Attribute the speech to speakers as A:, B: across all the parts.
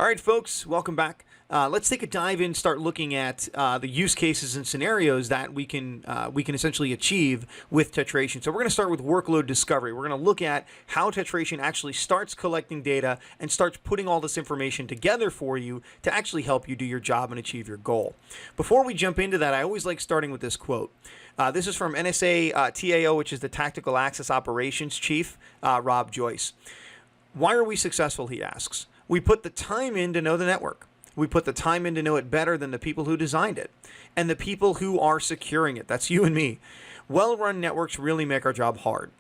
A: All right, folks, welcome back. Let's take a dive in, start looking at the use cases and scenarios that we can essentially achieve with Tetration. So we're going to start with workload discovery. We're going to look at how Tetration actually starts collecting data and starts putting all this information together for you to actually help you do your job and achieve your goal. Before we jump into that, I always like starting with this quote. This is from NSA TAO, which is the Tactical Access Operations Chief, Rob Joyce. Why are we successful, he asks. We put the time in to know the network. We put the time in to know it better than the people who designed it and the people who are securing it. That's you and me. Well-run networks really make our job hard.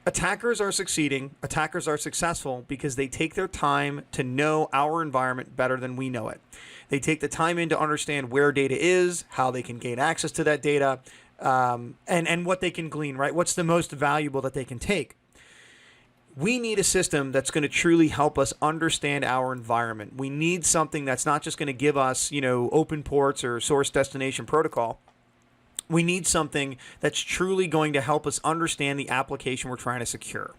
A: Attackers are succeeding. Attackers are successful because they take their time to know our environment better than we know it. They take the time in to understand where data is, how they can gain access to that data, and what they can glean, right? What's the most valuable that they can take. We need a system that's going to truly help us understand our environment. We need something that's not just going to give us, open ports or source destination protocol. We need something that's truly going to help us understand the application we're trying to secure.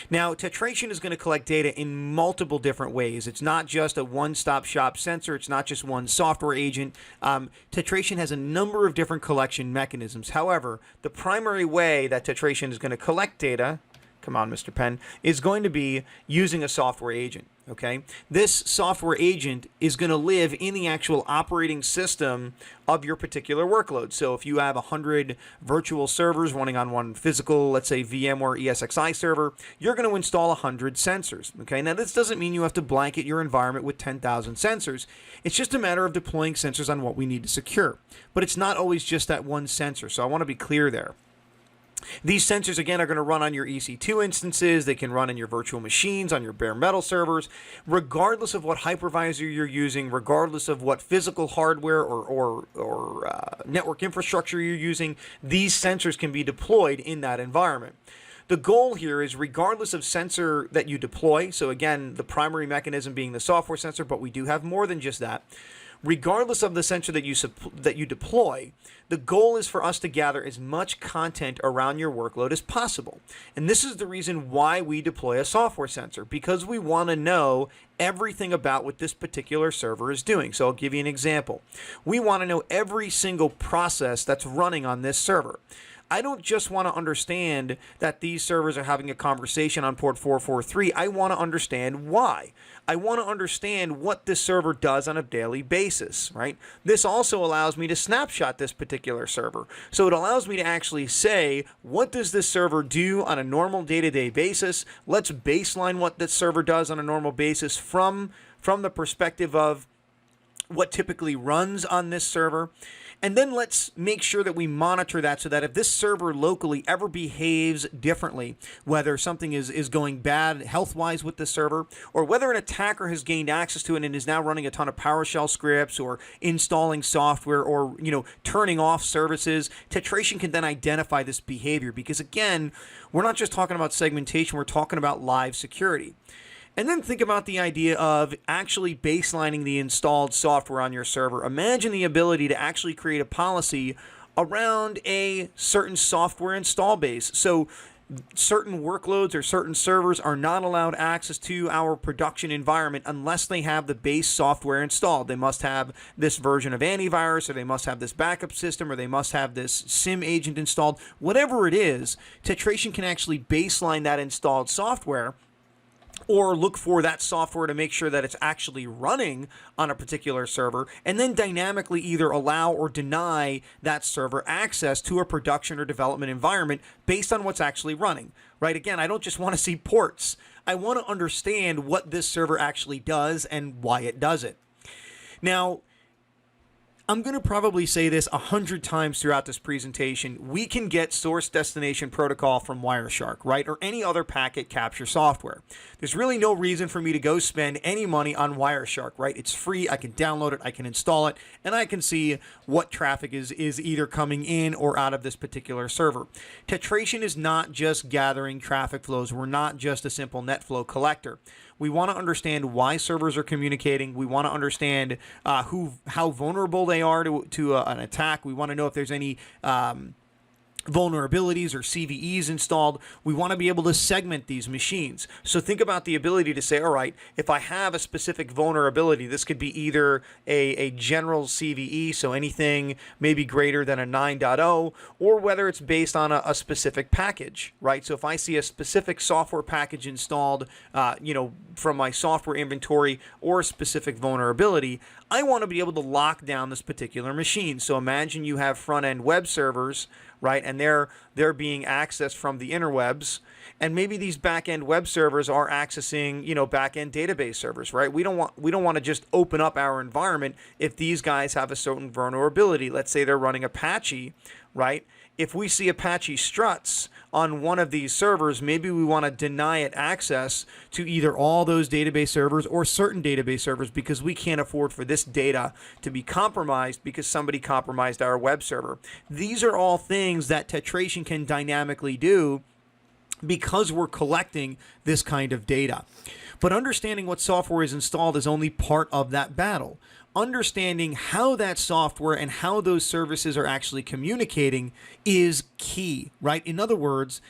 A: Now, Tetration is going to collect data in multiple different ways. It's not just a one-stop shop sensor. It's not just one software agent. Tetration has a number of different collection mechanisms. However, the primary way that Tetration is going to collect data, come on, Mr. Penn, is going to be using a software agent, okay? This software agent is going to live in the actual operating system of your particular workload. So if you have 100 virtual servers running on one physical, let's say VMware ESXi server, you're going to install 100 sensors, okay? Now, this doesn't mean you have to blanket your environment with 10,000 sensors. It's just a matter of deploying sensors on what we need to secure. But it's not always just that one sensor, so I want to be clear there. These sensors, again, are going to run on your EC2 instances. They can run in your virtual machines, on your bare metal servers, regardless of what hypervisor you're using, regardless of what physical hardware or network infrastructure you're using. These sensors can be deployed in that environment. The goal here is regardless of sensor that you deploy, so again, the primary mechanism being the software sensor, but we do have more than just that. Regardless of the sensor that you deploy, the goal is for us to gather as much content around your workload as possible. And this is the reason why we deploy a software sensor, because we want to know everything about what this particular server is doing. So I'll give you an example. We want to know every single process that's running on this server. I don't just want to understand that these servers are having a conversation on port 443. I want to understand why. I want to understand what this server does on a daily basis, right? This also allows me to snapshot this particular server. So it allows me to actually say, what does this server do on a normal day-to-day basis? Let's baseline what this server does on a normal basis from the perspective of what typically runs on this server. And then let's make sure that we monitor that so that if this server locally ever behaves differently, whether something is going bad health-wise with the server, or whether an attacker has gained access to it and is now running a ton of PowerShell scripts or installing software or, turning off services, Tetration can then identify this behavior because, again, we're not just talking about segmentation, we're talking about live security. And then think about the idea of actually baselining the installed software on your server. Imagine the ability to actually create a policy around a certain software install base. So certain workloads or certain servers are not allowed access to our production environment unless they have the base software installed. They must have this version of antivirus, or they must have this backup system, or they must have this SIM agent installed. Whatever it is, Tetration can actually baseline that installed software or look for that software to make sure that it's actually running on a particular server, and then dynamically either allow or deny that server access to a production or development environment based on what's actually running, right? Again, I don't just want to see ports. I want to understand what this server actually does and why it does it. Now, I'm going to probably say this 100 times throughout this presentation. We can get source destination protocol from Wireshark, right? Or any other packet capture software. There's really no reason for me to go spend any money on Wireshark, right? It's free. I can download it. I can install it. And I can see what traffic is either coming in or out of this particular server. Tetration is not just gathering traffic flows. We're not just a simple net flow collector. We want to understand why servers are communicating. We want to understand how vulnerable they are to an attack. We want to know if there's any vulnerabilities or CVEs installed, we want to be able to segment these machines. So think about the ability to say, all right, if I have a specific vulnerability, this could be either a general CVE, so anything maybe greater than a 9.0, or whether it's based on a specific package, right? So if I see a specific software package installed, from my software inventory or a specific vulnerability, I want to be able to lock down this particular machine. So imagine you have front-end web servers, right? And they're being accessed from the interwebs, and maybe these back-end web servers are accessing, back-end database servers, right? We don't want to just open up our environment if these guys have a certain vulnerability. Let's say they're running Apache, right? If we see Apache struts on one of these servers, maybe we want to deny it access to either all those database servers or certain database servers, because we can't afford for this data to be compromised because somebody compromised our web server. These are all things that Tetration can dynamically do because we're collecting this kind of data. But understanding what software is installed is only part of that battle. Understanding how that software and how those services are actually communicating is key, right? In other words,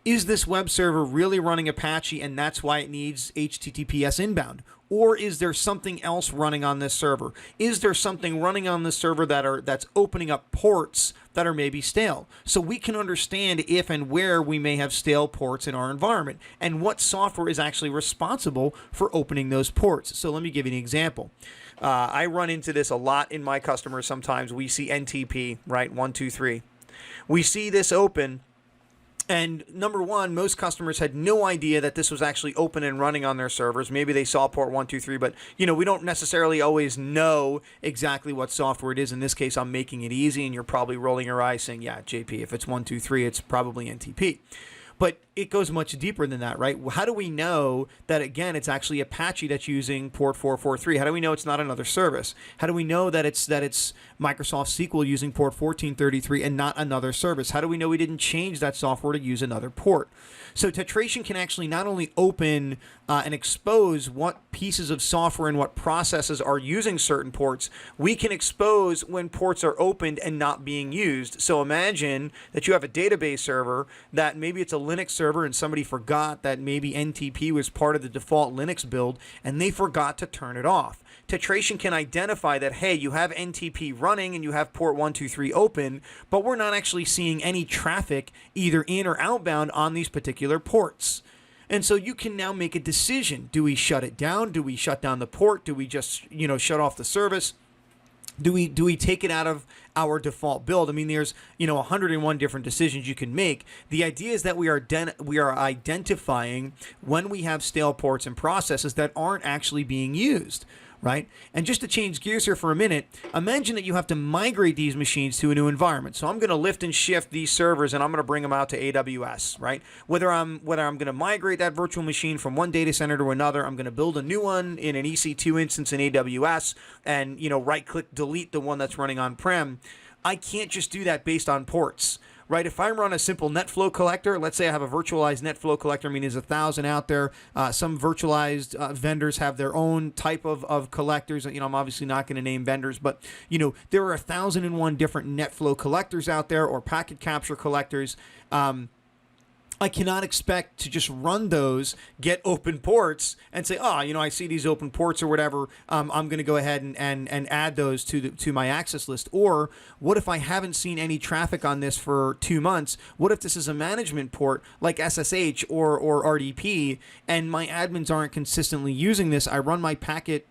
A: is this web server really running Apache and that's why it needs HTTPS inbound? Or is there something else running on this server? Is there something running on this server that's opening up ports that are maybe stale? So we can understand if and where we may have stale ports in our environment and what software is actually responsible for opening those ports. So let me give you an example. I run into this a lot in my customers. Sometimes we see NTP, right? 123. We see this open. And number one, most customers had no idea that this was actually open and running on their servers. Maybe they saw port 123, but we don't necessarily always know exactly what software it is. In this case, I'm making it easy, and you're probably rolling your eyes saying, yeah, JP, if it's 123, it's probably NTP. But it goes much deeper than that, right? How do we know that, again, it's actually Apache that's using port 443? How do we know it's not another service? How do we know that it's Microsoft SQL using port 1433 and not another service? How do we know we didn't change that software to use another port? So Tetration can actually not only open and expose what pieces of software and what processes are using certain ports, we can expose when ports are opened and not being used. So imagine that you have a database server that maybe it's a Linux server and somebody forgot that maybe NTP was part of the default Linux build and they forgot to turn it off. Tetration can identify that, hey, you have NTP running and you have port 123 open, but we're not actually seeing any traffic either in or outbound on these particular ports. And so you can now make a decision. Do we shut it down? Do we shut down the port? Do we just, shut off the service? Do we take it out of our default build? I mean, there's 101 different decisions you can make. The idea is that we are identifying when we have stale ports and processes that aren't actually being used, right? And just to change gears here for a minute, imagine that you have to migrate these machines to a new environment. So I'm going to lift and shift these servers and I'm going to bring them out to AWS, right? Whether I'm going to migrate that virtual machine from one data center to another, I'm going to build a new one in an EC2 instance in AWS and, right-click delete the one that's running on-prem. I can't just do that based on ports. Right, if I run a simple NetFlow collector, let's say I have a virtualized NetFlow collector, I mean, there's 1,000 out there. Some virtualized vendors have their own type of collectors. I'm obviously not going to name vendors, but, there are 1,001 different NetFlow collectors out there or packet capture collectors. I cannot expect to just run those, get open ports, and say, I see these open ports or whatever. I'm going to go ahead and add those to my access list. Or what if I haven't seen any traffic on this for 2 months? What if this is a management port like SSH or RDP, and my admins aren't consistently using this? I run my packet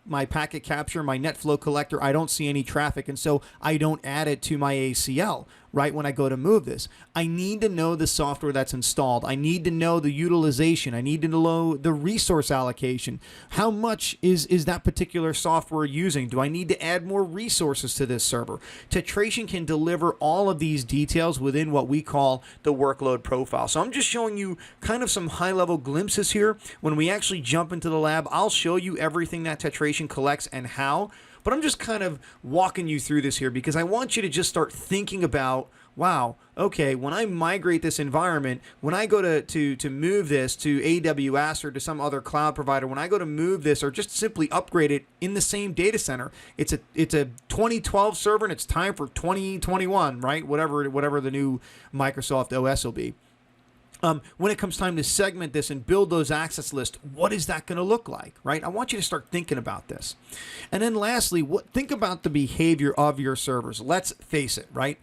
A: capture, my NetFlow collector. I don't see any traffic, and so I don't add it to my ACL. Right, when I go to move this, I need to know the software that's installed. I need to know the utilization. I need to know the resource allocation. How much is that particular software using? Do I need to add more resources to this server? Tetration can deliver all of these details within what we call the workload profile. So I'm just showing you kind of some high-level glimpses here. When we actually jump into the lab, I'll show you everything that Tetration collects and how. But I'm just kind of walking you through this here because I want you to just start thinking about wow, okay, when I migrate this environment, when I go to move this to AWS or to some other cloud provider, when I go to move this or just simply upgrade it in the same data center, it's a 2012 server and it's time for 2021, right? Whatever the new Microsoft OS will be. When it comes time to segment this and build those access lists, what is that going to look like, right? I want you to start thinking about this. And then lastly, think about the behavior of your servers. Let's face it, right?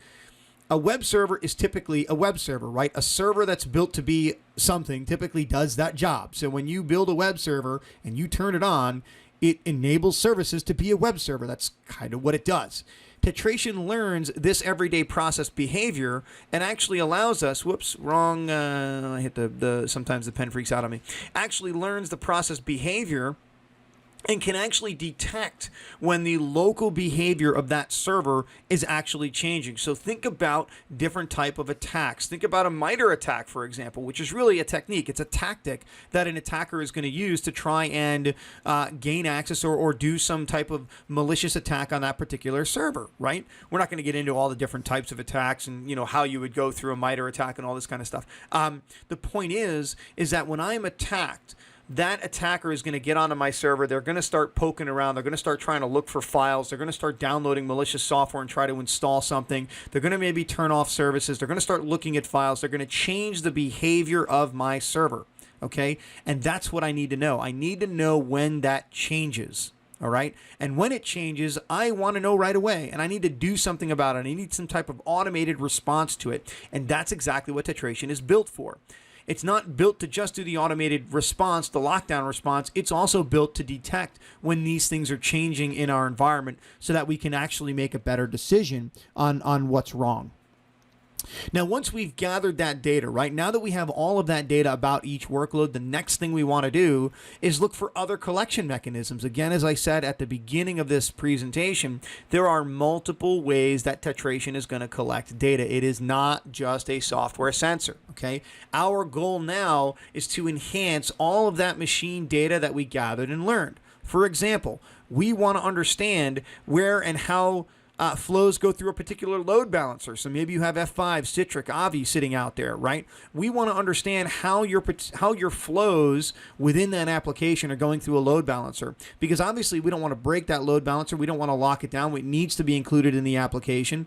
A: A web server is typically a web server, right? A server that's built to be something typically does that job. So when you build a web server and you turn it on, it enables services to be a web server. That's kind of what it does. Tetration learns this everyday process behavior and actually allows us, I hit sometimes the pen freaks out on me, actually learns the process behavior and can actually detect when the local behavior of that server is actually changing. So think about different type of attacks. Think about a MITRE attack, for example, which is really a technique. It's a tactic that an attacker is going to use to try and gain access or do some type of malicious attack on that particular server, right? We're not going to get into all the different types of attacks and how you would go through a MITRE attack and all this kind of stuff. The point is that when I'm attacked, that attacker is going to get onto my server. They're going to start poking around. They're going to start trying to look for files. They're going to start downloading malicious software and try to install something. They're going to maybe turn off services. They're going to start looking at files. They're going to change the behavior of my server, okay? And that's what I need to know. I need to know when that changes, all right? And when it changes, I want to know right away, and I need to do something about it. I need some type of automated response to it, and that's exactly what Tetration is built for. It's not built to just do the automated response, the lockdown response. It's also built to detect when these things are changing in our environment so that we can actually make a better decision on what's wrong. Now, once we've gathered that data, right, now that we have all of that data about each workload, the next thing we want to do is look for other collection mechanisms. Again, as I said at the beginning of this presentation, there are multiple ways that Tetration is going to collect data. It is not just a software sensor, okay? Our goal now is to enhance all of that machine data that we gathered and learned. For example, we want to understand where and how flows go through a particular load balancer. So maybe you have F5, Citrix, Avi sitting out there, right? We want to understand how your flows within that application are going through a load balancer, because obviously we don't want to break that load balancer. We don't want to lock it down. It needs to be included in the application.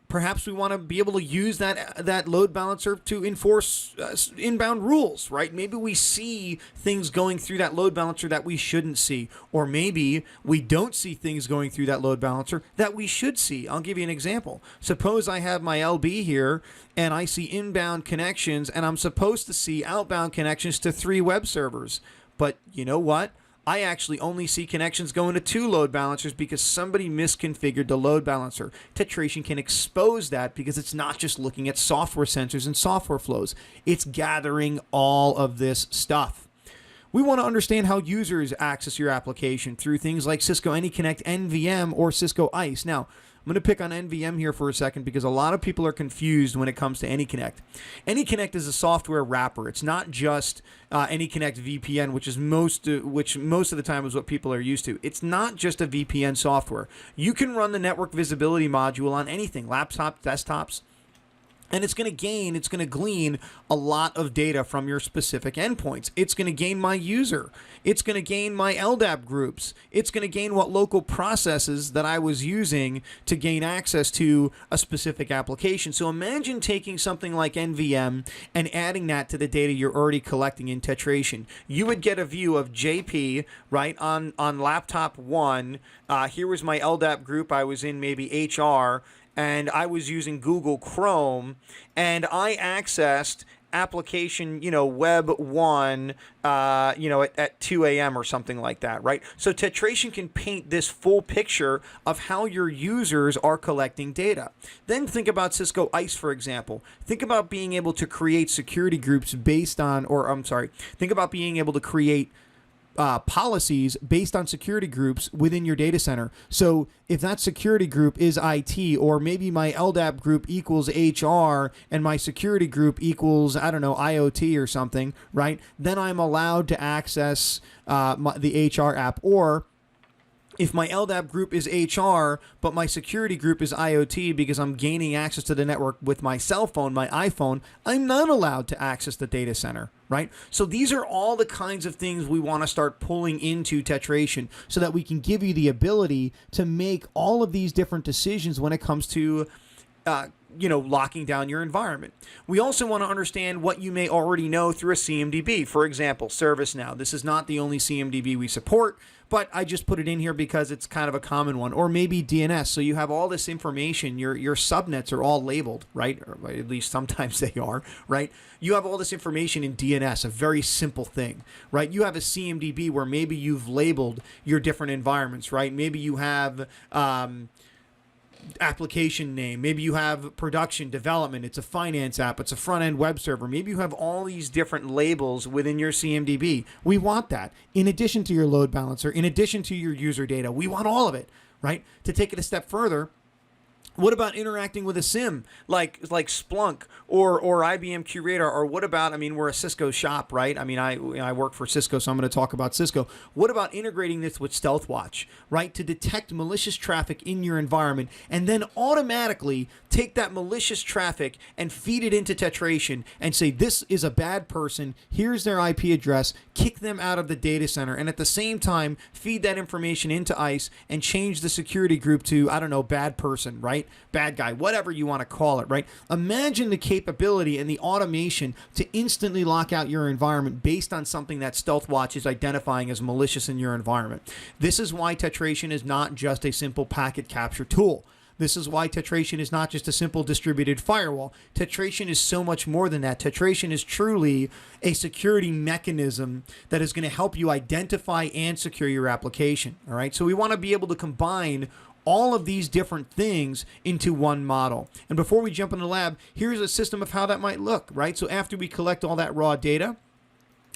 A: Perhaps we want to be able to use that load balancer to enforce inbound rules, right? Maybe we see things going through that load balancer that we shouldn't see, or maybe we don't see things going through that load balancer that we should see. I'll give you an example. Suppose I have my LB here and I see inbound connections and I'm supposed to see outbound connections to 3 web servers. But you know what? I actually only see connections going to 2 load balancers because somebody misconfigured the load balancer. Tetration can expose that because it's not just looking at software sensors and software flows. It's gathering all of this stuff. We want to understand how users access your application through things like Cisco AnyConnect NVM or Cisco ICE. Now, I'm going to pick on NVM here for a second because a lot of people are confused when it comes to AnyConnect. AnyConnect is a software wrapper. It's not just AnyConnect VPN, which most of the time is what people are used to. It's not just a VPN software. You can run the network visibility module on anything, laptops, desktops. And it's going to glean a lot of data from your specific endpoints. It's going to gain my user. It's going to gain my LDAP groups. It's going to gain what local processes that I was using to gain access to a specific application. So imagine taking something like NVM and adding that to the data you're already collecting in Tetration. You would get a view of JP, right, on laptop 1. Here was my LDAP group. I was in maybe HR. And I was using Google Chrome, and I accessed application, web 1, at 2 a.m. or something like that, right? So Tetration can paint this full picture of how your users are collecting data. Then think about Cisco ICE, for example. Think about being able to create security groups think about being able to create policies based on security groups within your data center. So if that security group is IT, or maybe my LDAP group equals HR and my security group equals, IoT or something, right? Then I'm allowed to access the HR app. Or If my LDAP group is HR, but my security group is IoT because I'm gaining access to the network with my cell phone, my iPhone, I'm not allowed to access the data center, right? So these are all the kinds of things we want to start pulling into Tetration so that we can give you the ability to make all of these different decisions when it comes to locking down your environment. We also want to understand what you may already know through a CMDB. For example, ServiceNow. This is not the only CMDB we support, but I just put it in here because it's kind of a common one. Or maybe DNS. So you have all this information. Your subnets are all labeled, right? Or at least sometimes they are, right? You have all this information in DNS, a very simple thing, right? You have a CMDB where maybe you've labeled your different environments, right? Maybe you have application name, maybe you have production development, it's a finance app, it's a front-end web server, maybe you have all these different labels within your CMDB. We want that in addition to your load balancer, in addition to your user data. We want all of it, right? To take it a step further, what about interacting with a SIM like Splunk or IBM QRadar? Or what about, we're a Cisco shop, right? I work for Cisco, so I'm going to talk about Cisco. What about integrating this with StealthWatch, right? To detect malicious traffic in your environment and then automatically take that malicious traffic and feed it into Tetration and say, this is a bad person, here's their IP address, kick them out of the data center, and at the same time, feed that information into ICE and change the security group to, bad person, right? Bad guy, whatever you want to call it, right? Imagine the capability and the automation to instantly lock out your environment based on something that StealthWatch is identifying as malicious in your environment. This is why Tetration is not just a simple packet capture tool. This is why Tetration is not just a simple distributed firewall. Tetration is so much more than that. Tetration is truly a security mechanism that is going to help you identify and secure your application. All right. So we want to be able to combine all of these different things into one model. And before we jump in the lab, here's a system of how that might look, right? So after we collect all that raw data,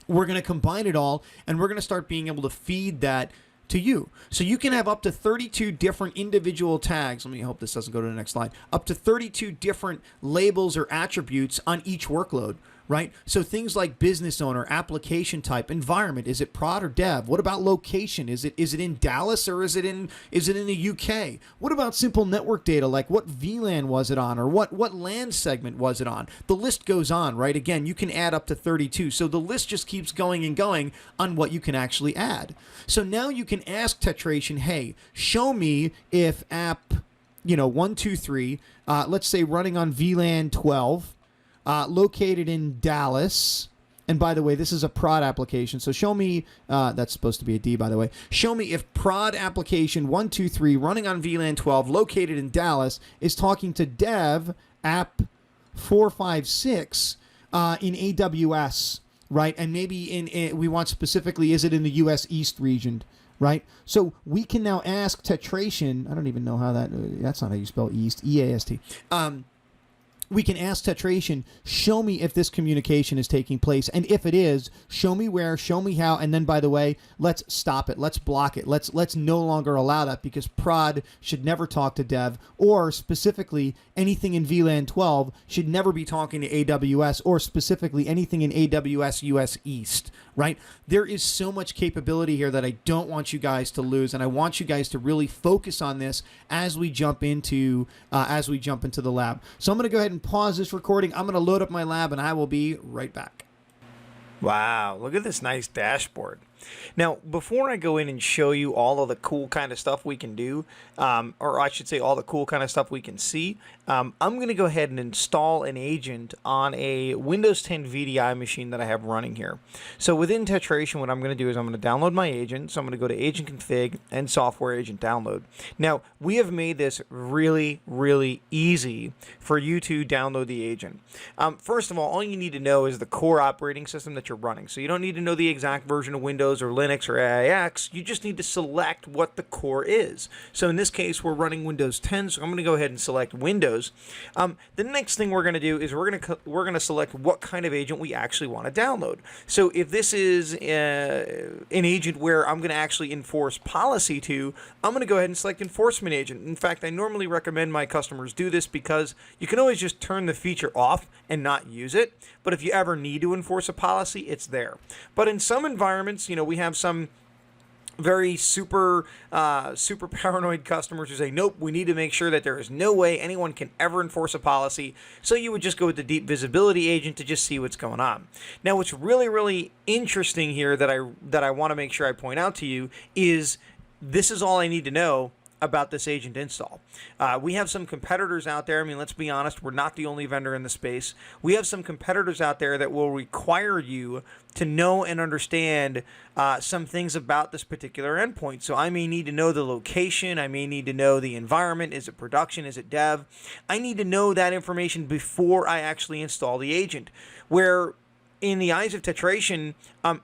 A: we're going to combine it all and we're going to start being able to feed that to you. So you can have up to 32 different individual tags. Let me hope this doesn't go to the next slide. Up to 32 different labels or attributes on each workload, right? So things like business owner, application type, environment. Is it prod or dev? What about location? Is it in Dallas or is it in the UK? What about simple network data like what VLAN was it on or what LAN segment was it on? The list goes on, right? Again, you can add up to 32. So the list just keeps going and going on what you can actually add. So now you can ask Tetration, hey, show me if app 123, let's say running on VLAN 12, located in Dallas. And by the way, this is a prod application. So show me, that's supposed to be a D, by the way. Show me if prod application 123 running on VLAN 12 located in Dallas is talking to dev app 456 in AWS, right? And maybe we want specifically, is it in the US East region? Right? So we can now ask Tetration, I don't even know how that's not how you spell East, E-A-S-T. We can ask Tetration, show me if this communication is taking place. And if it is, show me where, show me how. And then, by the way, let's stop it. Let's block it. Let's no longer allow that because prod should never talk to dev, or specifically anything in VLAN 12 should never be talking to AWS, or specifically anything in AWS US East, right? There is so much capability here that I don't want you guys to lose. And I want you guys to really focus on this as we jump into the lab. So I'm going to go ahead and pause this recording. I'm going to load up my lab and I will be right back.
B: Wow, look at this nice dashboard. Now, before I go in and show you all of the cool kind of stuff we can do, or I should say all the cool kind of stuff we can see, I'm going to go ahead and install an agent on a Windows 10 VDI machine that I have running here. So within Tetration, what I'm going to do is I'm going to download my agent. So I'm going to go to Agent Config and Software Agent Download. Now, we have made this really, really easy for you to download the agent. First of all you need to know is the core operating system that you're running. So you don't need to know the exact version of Windows or Linux or AIX. You just need to select what the core is. So in this case, we're running Windows 10, so I'm going to go ahead and select Windows. The next thing we're going to do is we're going to select what kind of agent we actually want to download. So if this is an agent where I'm going to actually enforce policy to, I'm going to go ahead and select Enforcement Agent. In fact, I normally recommend my customers do this because you can always just turn the feature off and not use it. But if you ever need to enforce a policy, it's there. But in some environments, we have some
A: very super paranoid customers who say, nope, we need to make sure that there is no way anyone can ever enforce a policy. So you would just go with the deep visibility agent to just see what's going on. Now, what's really, really interesting here that I want to make sure I point out to you is this is all I need to know about this agent install. We have some competitors out there. I mean, let's be honest, we're not the only vendor in the space. We have some competitors out there that will require you to know and understand some things about this particular endpoint. So I may need to know the location. I may need to know the environment. Is it production? Is it dev? I need to know that information before I actually install the agent. Where in the eyes of Tetration,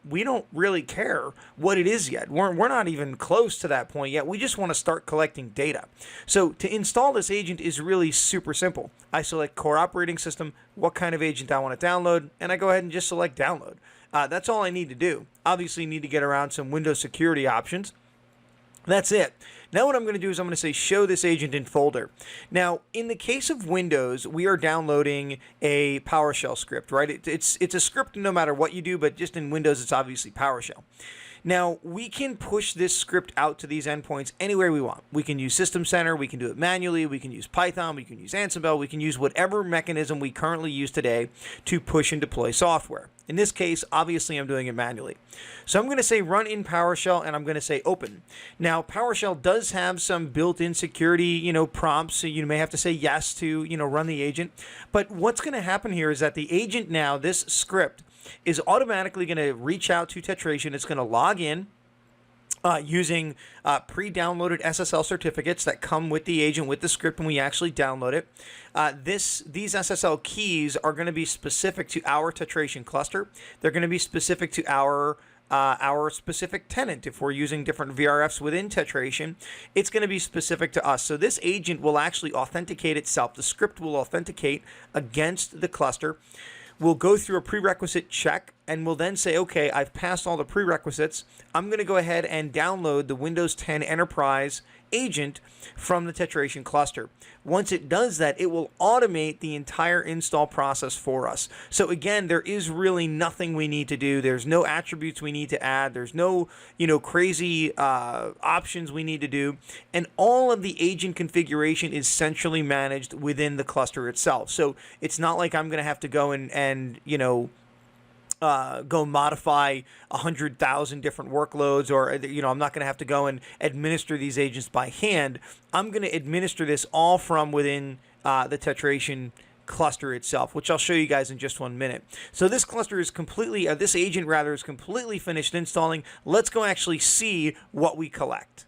A: we don't really care what it is yet. We're not even close to that point yet. We just want to start collecting data. So to install this agent is really super simple. I select core operating system, what kind of agent I want to download, and I go ahead and just select download. That's all I need to do. Obviously, you need to get around some Windows security options. That's it. Now what I'm going to do is I'm going to say show this agent in folder. Now, in the case of Windows, we are downloading a PowerShell script, right? It's a script no matter what you do, but just in Windows, it's obviously PowerShell. Now, we can push this script out to these endpoints anywhere we want. We can use System Center, we can do it manually, we can use Python, we can use Ansible, we can use whatever mechanism we currently use today to push and deploy software. In this case, obviously, I'm doing it manually. So I'm going to say run in PowerShell, and I'm going to say open. Now, PowerShell does have some built-in security, prompts. So you may have to say yes to, run the agent. But what's going to happen here is that the agent now, this script, is automatically going to reach out to Tetration. It's going to log in using pre-downloaded SSL certificates that come with the agent, with the script, when we actually download it. These SSL keys are going to be specific to our Tetration cluster. They're going to be specific to our specific tenant. If we're using different VRFs within Tetration, it's going to be specific to us. So this agent will actually authenticate itself. The script will authenticate against the cluster. We'll go through a prerequisite check, and we'll then say, okay, I've passed all the prerequisites. I'm going to go ahead and download the Windows 10 Enterprise agent from the Tetration cluster. Once it does that, it will automate the entire install process for us. So again, there is really nothing we need to do. There's no attributes we need to add. There's no, crazy options we need to do. And all of the agent configuration is centrally managed within the cluster itself. So it's not like I'm going to have to go and go modify 100,000 different workloads, or I'm not going to have to go and administer these agents by hand. I'm going to administer this all from within the Tetration cluster itself, which I'll show you guys in just 1 minute. So this cluster is completely, this agent rather, is completely finished installing. Let's go actually see what we collect.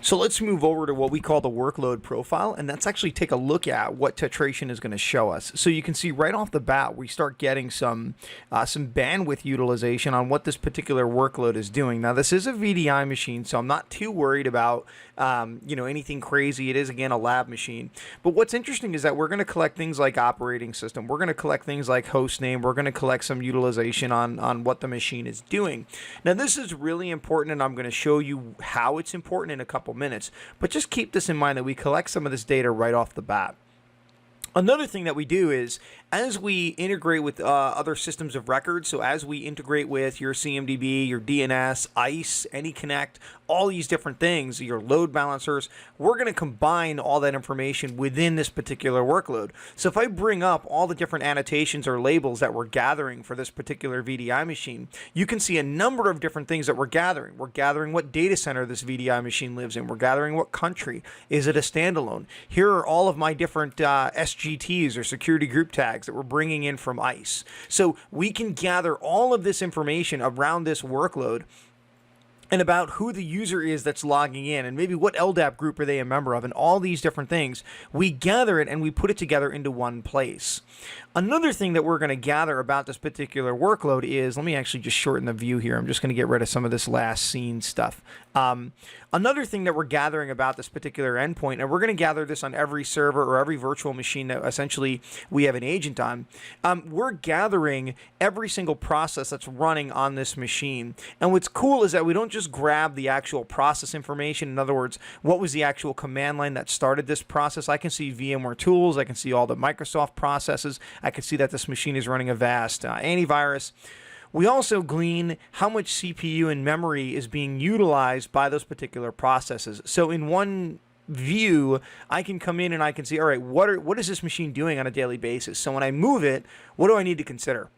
A: So let's move over to what we call the workload profile, and let's actually take a look at what Tetration is going to show us. So you can see right off the bat, we start getting some bandwidth utilization on what this particular workload is doing. Now, this is a VDI machine, so I'm not too worried about anything crazy. It is, again, a lab machine. But what's interesting is that we're going to collect things like operating system. We're going to collect things like host name. We're going to collect some utilization on what the machine is doing. Now, this is really important, and I'm going to show you how it's important in a couple minutes, but just keep this in mind that we collect some of this data right off the bat. Another thing that we do is, as we integrate with other systems of record, so as we integrate with your CMDB, your DNS, ICE, AnyConnect, all these different things, your load balancers, we're going to combine all that information within this particular workload. So if I bring up all the different annotations or labels that we're gathering for this particular VDI machine, you can see a number of different things that we're gathering. We're gathering what data center this VDI machine lives in. We're gathering what country. Is it a standalone? Here are all of my different SGTs, or security group tags, that we're bringing in from ICE. So we can gather all of this information around this workload and about who the user is that's logging in, and maybe what LDAP group are they a member of, and all these different things. We gather it and we put it together into one place. Another thing that we're going to gather about this particular workload is, let me actually just shorten the view here. I'm just going to get rid of some of this last scene stuff. Another thing that we're gathering about this particular endpoint, and we're going to gather this on every server or every virtual machine that essentially we have an agent on, we're gathering every single process that's running on this machine. And what's cool is that we don't just grab the actual process information. In other words, what was the actual command line that started this process? I can see VMware tools. I can see all the Microsoft processes. I can see that this machine is running a vast antivirus. We also glean how much CPU and memory is being utilized by those particular processes. So in one view, I can come in and I can see, all right, what is this machine doing on a daily basis? So when I move it, what do I need to consider?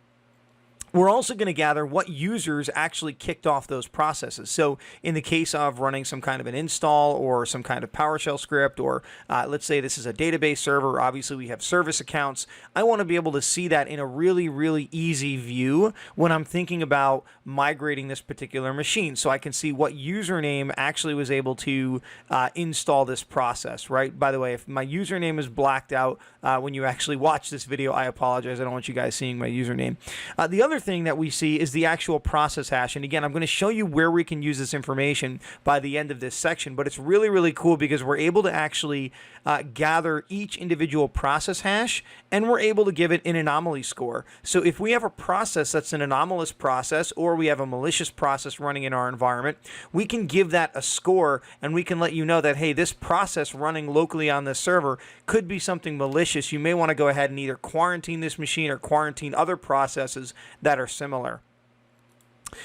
A: We're also going to gather what users actually kicked off those processes. So in the case of running some kind of an install or some kind of PowerShell script, or let's say this is a database server, obviously we have service accounts. I want to be able to see that in a really, really easy view when I'm thinking about migrating this particular machine. So I can see what username actually was able to install this process, right? By the way, if my username is blacked out when you actually watch this video, I apologize. I don't want you guys seeing my username. The other thing that we see is the actual process hash. And again, I'm going to show you where we can use this information by the end of this section, but it's really, really cool because we're able to actually gather each individual process hash, and we're able to give it an anomaly score. So if we have a process that's an anomalous process, or we have a malicious process running in our environment, we can give that a score, and we can let you know that, hey, this process running locally on this server could be something malicious. You may want to go ahead and either quarantine this machine or quarantine other processes that are similar.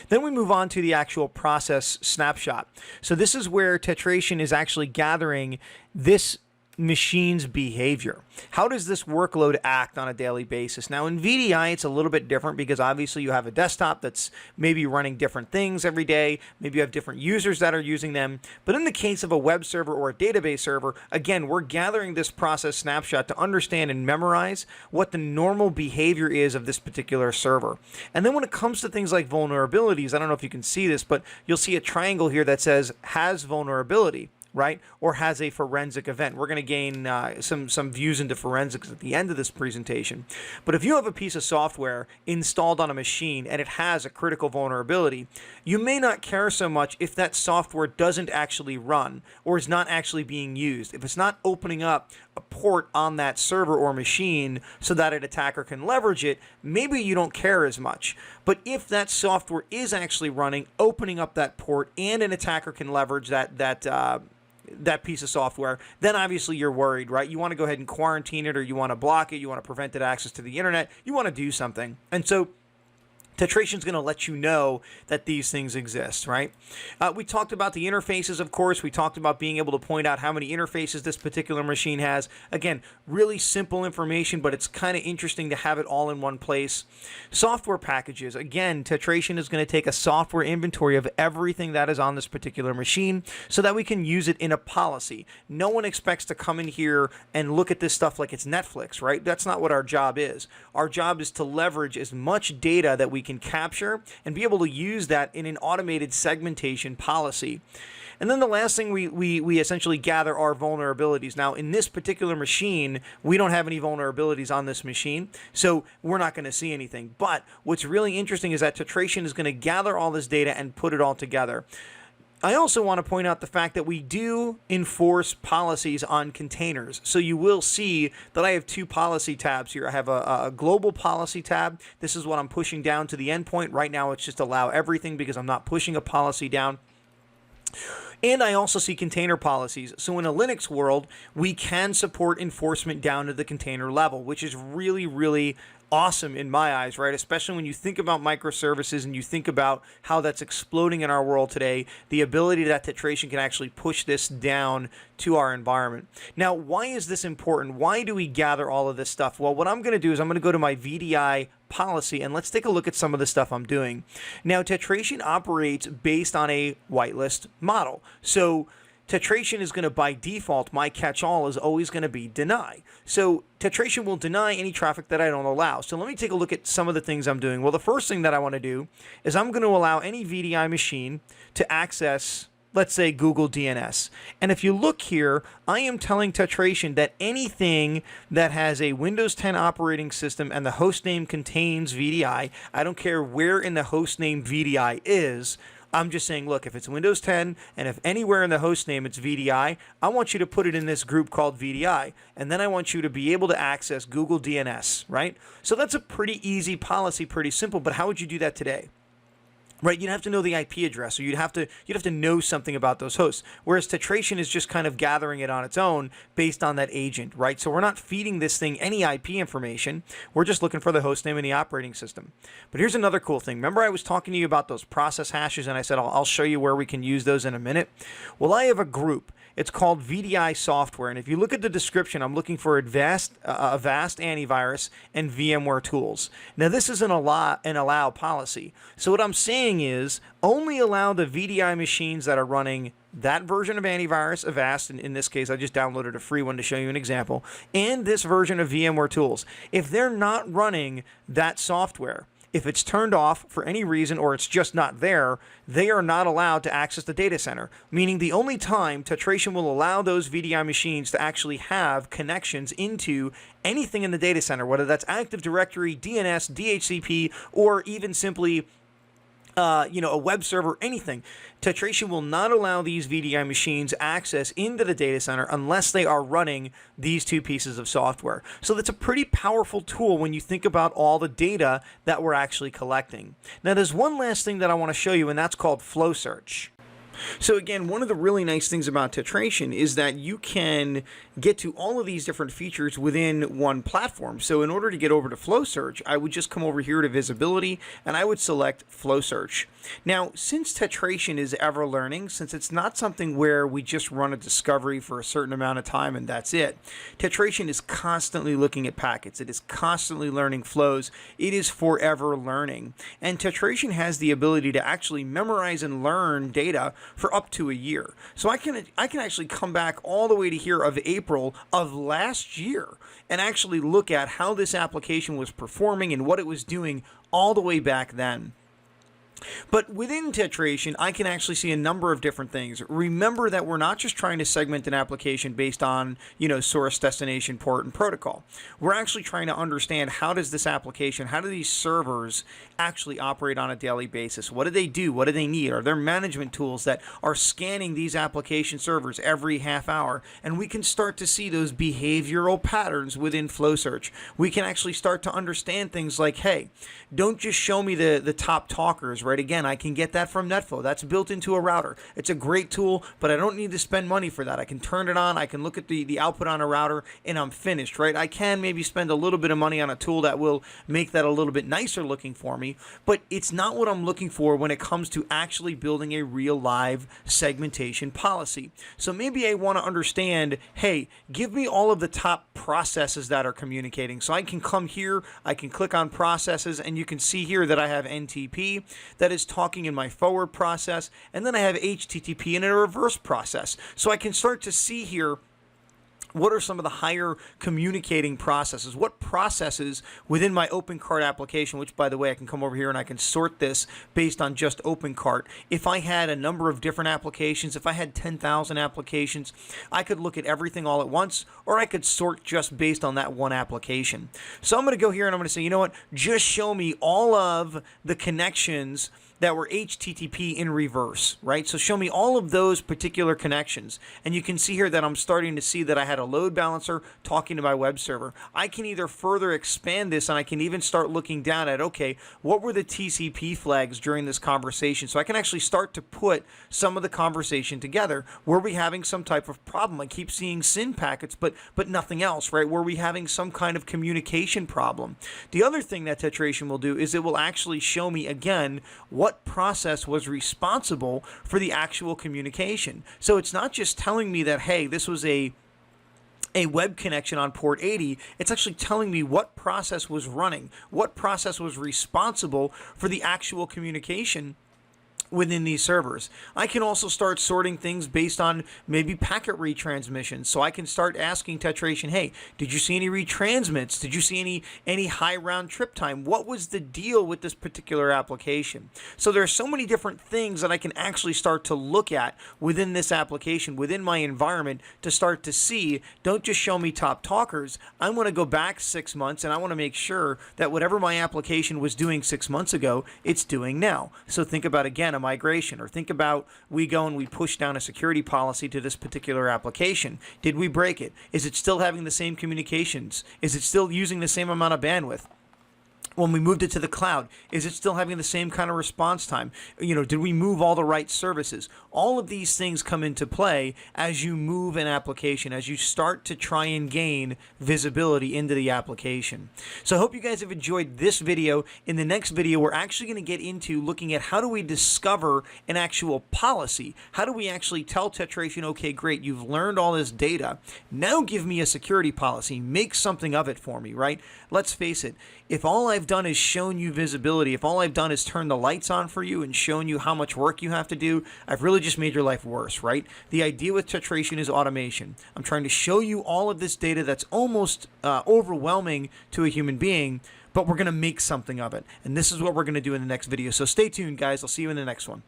A: Then we move on to the actual process snapshot. So this is where Tetration is actually gathering this machine's behavior. How does this workload act on a daily basis? Now in VDI, it's a little bit different because obviously you have a desktop that's maybe running different things every day. Maybe you have different users that are using them. But in the case of a web server or a database server, again, we're gathering this process snapshot to understand and memorize what the normal behavior is of this particular server. And then when it comes to things like vulnerabilities, I don't know if you can see this, but you'll see a triangle here that says has vulnerability, right? Or has a forensic event. We're going to gain some views into forensics at the end of this presentation. But if you have a piece of software installed on a machine and it has a critical vulnerability, you may not care so much if that software doesn't actually run or is not actually being used. If it's not opening up a port on that server or machine so that an attacker can leverage it, maybe you don't care as much. But if that software is actually running, opening up that port, and an attacker can leverage that piece of software, then obviously you're worried, right? You want to go ahead and quarantine it, or you want to block it, you want to prevent it access to the internet, you want to do something. And so Tetration is going to let you know that these things exist, right? We talked about the interfaces, of course. We talked about being able to point out how many interfaces this particular machine has. Again, really simple information, but it's kind of interesting to have it all in one place. Software packages. Again, Tetration is going to take a software inventory of everything that is on this particular machine so that we can use it in a policy. No one expects to come in here and look at this stuff like it's Netflix, right? That's not what our job is. Our job is to leverage as much data that we can capture and be able to use that in an automated segmentation policy. And then the last thing we essentially gather are vulnerabilities. Now, in this particular machine, we don't have any vulnerabilities on this machine, so we're not going to see anything. But what's really interesting is that Tetration is going to gather all this data and put it all together. I also want to point out the fact that we do enforce policies on containers. So you will see that I have two policy tabs here. I have a global policy tab. This is what I'm pushing down to the endpoint. Right now it's just allow everything because I'm not pushing a policy down. And I also see container policies. So in a Linux world, we can support enforcement down to the container level, which is really, really awesome in my eyes, right? Especially when you think about microservices and you think about how that's exploding in our world today, the ability that Tetration can actually push this down to our environment. Now, why is this important? Why do we gather all of this stuff? Well, what I'm going to do is I'm going to go to my VDI policy and let's take a look at some of the stuff I'm doing. Now, Tetration operates based on a whitelist model. So Tetration is going to, by default, my catch-all is always going to be deny. So Tetration will deny any traffic that I don't allow. So let me take a look at some of the things I'm doing. Well, the first thing that I want to do is I'm going to allow any VDI machine to access, let's say, Google DNS. And if you look here, I am telling Tetration that anything that has a Windows 10 operating system and the hostname contains VDI, I don't care where in the hostname VDI is, I'm just saying, look, if it's Windows 10 and if anywhere in the host name it's VDI, I want you to put it in this group called VDI. And then I want you to be able to access Google DNS, right? So that's a pretty easy policy, pretty simple. But how would you do that today? right? You'd have to know the IP address, or you'd have to know something about those hosts. Whereas Tetration is just kind of gathering it on its own based on that agent, right? So we're not feeding this thing any IP information. We're just looking for the host name and the operating system. But here's another cool thing. Remember I was talking to you about those process hashes, and I said I'll show you where we can use those in a minute. Well, I have a group. It's called VDI software, and if you look at the description, I'm looking for Avast antivirus and VMware tools. Now, this is an allow policy. So what I'm saying is only allow the VDI machines that are running that version of antivirus, Avast, and in this case, I just downloaded a free one to show you an example, and this version of VMware tools. If they're not running that software, if it's turned off for any reason or it's just not there, they are not allowed to access the data center, meaning the only time Tetration will allow those VDI machines to actually have connections into anything in the data center, whether that's Active Directory, DNS, DHCP, or even simply a web server, anything. Tetration will not allow these VDI machines access into the data center unless they are running these two pieces of software. So that's a pretty powerful tool when you think about all the data that we're actually collecting. Now, there's one last thing that I want to show you, and that's called flow search. So again, one of the really nice things about Tetration is that you can get to all of these different features within one platform. So in order to get over to flow search, I would just come over here to visibility and I would select flow search. Now, since Tetration is ever learning, since it's not something where we just run a discovery for a certain amount of time and that's it, Tetration is constantly looking at packets. It is constantly learning flows. It is forever learning. And Tetration has the ability to actually memorize and learn data for up to a year. So I can actually come back all the way to here of April of last year and actually look at how this application was performing and what it was doing all the way back then. But within Tetration, I can actually see a number of different things. Remember that we're not just trying to segment an application based on, source, destination, port, and protocol. We're actually trying to understand how does this application, how do these servers actually operate on a daily basis? What do they do? What do they need? Are there management tools that are scanning these application servers every half hour? And we can start to see those behavioral patterns within flow search. We can actually start to understand things like, hey, don't just show me the top talkers, right? Again, I can get that from NetFlow. That's built into a router. It's a great tool, but I don't need to spend money for that. I can turn it on. I can look at the output on a router, and I'm finished, right? I can maybe spend a little bit of money on a tool that will make that a little bit nicer looking for me, but it's not what I'm looking for when it comes to actually building a real live segmentation policy. So maybe I want to understand, hey, give me all of the top processes that are communicating. So I can come here, I can click on processes, and you can see here that I have NTP that is talking in my forward process, and then I have HTTP in a reverse process. So I can start to see here what are some of the higher communicating processes? What processes within my OpenCart application, which, by the way, I can come over here and I can sort this based on just OpenCart. If I had a number of different applications, if I had 10,000 applications, I could look at everything all at once, or I could sort just based on that one application. So I'm going to go here and I'm going to say, you know what? Just show me all of the connections that were HTTP in reverse, right? So show me all of those particular connections. And you can see here that I'm starting to see that I had a load balancer talking to my web server. I can either further expand this and I can even start looking down at, okay, what were the TCP flags during this conversation? So I can actually start to put some of the conversation together. Were we having some type of problem? I keep seeing SYN packets, but nothing else, right? Were we having some kind of communication problem? The other thing that Tetration will do is it will actually show me again what process was responsible for the actual communication. So it's not just telling me that, hey, this was a web connection on port 80, it's actually telling me what process was running, what process was responsible for the actual communication within these servers. I can also start sorting things based on maybe packet retransmissions. So I can start asking Tetration, hey, did you see any retransmits? Did you see any high round trip time? What was the deal with this particular application? So there are so many different things that I can actually start to look at within this application, within my environment, to start to see, don't just show me top talkers. I want to go back 6 months and I want to make sure that whatever my application was doing 6 months ago, it's doing now. So think about, again, a migration, or think about we go and we push down a security policy to this particular application. Did we break it? Is it still having the same communications? Is it still using the same amount of bandwidth? When we moved it to the cloud, is it still having the same kind of response time? Did we move all the right services? All of these things come into play as you move an application, as you start to try and gain visibility into the application. So I hope you guys have enjoyed this video. In the next video, we're actually going to get into looking at how do we discover an actual policy? How do we actually tell Tetration, okay, great, you've learned all this data. Now give me a security policy. Make something of it for me, right? Let's face it. If all I've done is shown you visibility, if all I've done is turn the lights on for you and shown you how much work you have to do, I've really just made your life worse, right? The idea with Tetration is automation. I'm trying to show you all of this data that's almost overwhelming to a human being, but we're going to make something of it. And this is what we're going to do in the next video. So stay tuned, guys. I'll see you in the next one.